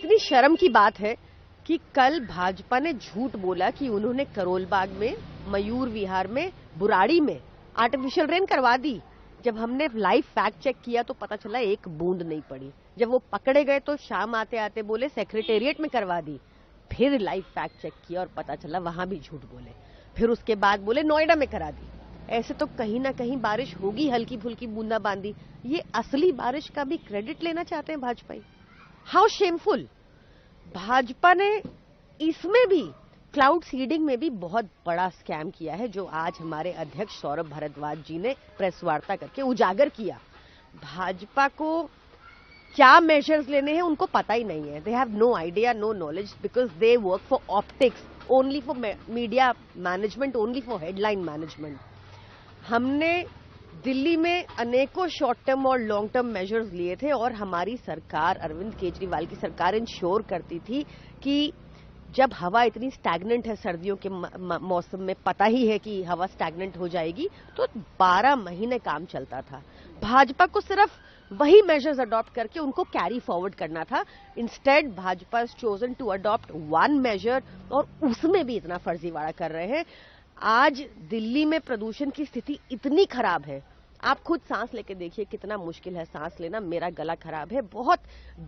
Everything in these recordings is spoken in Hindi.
कितनी शर्म की बात है कि कल भाजपा ने झूठ बोला कि उन्होंने करोल बाग में, मयूर विहार में, बुराड़ी में आर्टिफिशियल रेन करवा दी। जब हमने लाइव फैक्ट चेक किया तो पता चला एक बूंद नहीं पड़ी। जब वो पकड़े गए तो शाम आते आते बोले सेक्रेटेरिएट में करवा दी। फिर लाइव फैक्ट चेक किया और पता चला वहां भी झूठ बोले। फिर उसके बाद बोले नोएडा में करा दी। ऐसे तो कहीं ना कहीं बारिश होगी, हल्की फुल्की बूंदाबांदी। ये असली बारिश का भी क्रेडिट लेना चाहते हैं भाजपाई। How shameful. भाजपा ने इसमें भी, क्लाउड सीडिंग में भी बहुत बड़ा स्कैम किया है, जो आज हमारे अध्यक्ष सौरभ भारद्वाज जी ने प्रेस वार्ता करके उजागर किया। भाजपा को क्या मेजर्स लेने हैं उनको पता ही नहीं है। They have no idea, no knowledge, because they work for optics, only for media management, only for headline management. हमने दिल्ली में अनेकों शॉर्ट टर्म और लॉन्ग टर्म मेजर्स लिए थे और हमारी सरकार, अरविंद केजरीवाल की सरकार, इंश्योर करती थी कि जब हवा इतनी स्टैग्नेंट है, सर्दियों के मौसम में पता ही है कि हवा स्टैग्नेंट हो जाएगी, तो 12 महीने काम चलता था। भाजपा को सिर्फ वही मेजर्स अडॉप्ट करके उनको कैरी फॉरवर्ड करना था। Instead Bhajpa is chosen to adopt one measure और उसमें भी इतना फर्जीवाड़ा कर रहे हैं। आज दिल्ली में प्रदूषण की स्थिति इतनी खराब है, आप खुद सांस लेके देखिए कितना मुश्किल है सांस लेना। मेरा गला खराब है, बहुत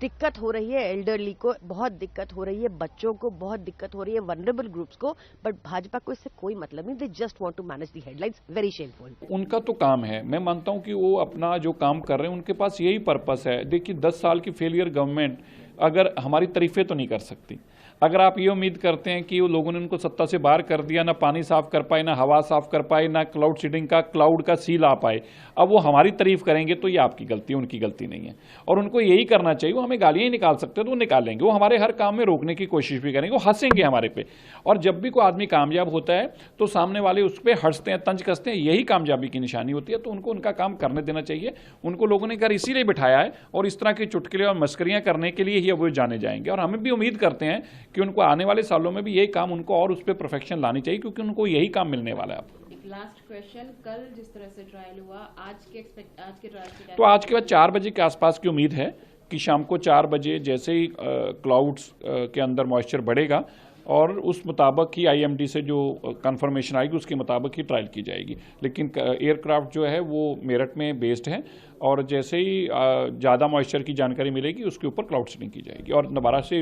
दिक्कत हो रही है, एल्डरली को बहुत दिक्कत हो रही है, बच्चों को बहुत दिक्कत हो रही है, वनरेबल ग्रुप्स को। बट भाजपा को इससे कोई मतलब नहीं। They just want to manage the headlines. Very shameful. उनका तो काम है, मैं मानता हूं कि वो अपना जो काम कर रहे हैं उनके पास यही पर्पस है। देखिए 10 साल की फेलियर गवर्नमेंट अगर हमारी तारीफें तो नहीं कर सकती। अगर आप ये उम्मीद करते हैं कि वो लोगों ने उनको सत्ता से बाहर कर दिया, ना पानी साफ कर पाए, ना हवा साफ कर पाए, ना क्लाउड सीडिंग का क्लाउड का सील आ पाए, अब वो हमारी तारीफ करेंगे तो ये आपकी गलती है, उनकी गलती नहीं है। और उनको यही करना चाहिए। वो हमें गालियां ही निकाल सकते हैं तो वो निकालेंगे, वो हमारे हर काम में रोकने की कोशिश भी करेंगे, वो हंसेंगे हमारे पे। और जब भी कोई आदमी कामयाब होता है तो सामने वाले उस पर हंसते हैं, तंज कसते हैं, यही कामयाबी की निशानी होती है। तो उनको उनका काम करने देना चाहिए। उनको लोगों ने घर इसीलिए बिठाया है और इस तरह के चुटकुले और मस्करियां करने के लिए ही वो जाने जाएंगे। और हमें भी उम्मीद करते हैं कि उनको आने वाले सालों में भी यही काम उनको और उस पर परफेक्शन लानी चाहिए, क्योंकि उनको यही काम मिलने वाला है। लास्ट क्वेश्चन, कल जिस तरह से ट्रायल हुआ, आज के ट्रायल से तो आज के बाद 4 बजे के आसपास की उम्मीद है कि शाम को 4 बजे जैसे ही क्लाउड्स के अंदर मॉइस्चर बढ़ेगा और उस मुताबिक ही आईएमडी से जो कंफर्मेशन आएगी उसके मुताबिक ही ट्रायल की जाएगी। लेकिन एयरक्राफ्ट जो है वो मेरठ में बेस्ड है और जैसे ही ज़्यादा मॉइस्चर की जानकारी मिलेगी उसके ऊपर क्लाउड सीडिंग की जाएगी और दोबारा से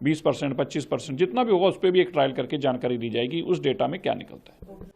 20%, 25%, जितना भी होगा उस पर भी एक ट्रायल करके जानकारी दी जाएगी उस डेटा में क्या निकलता है।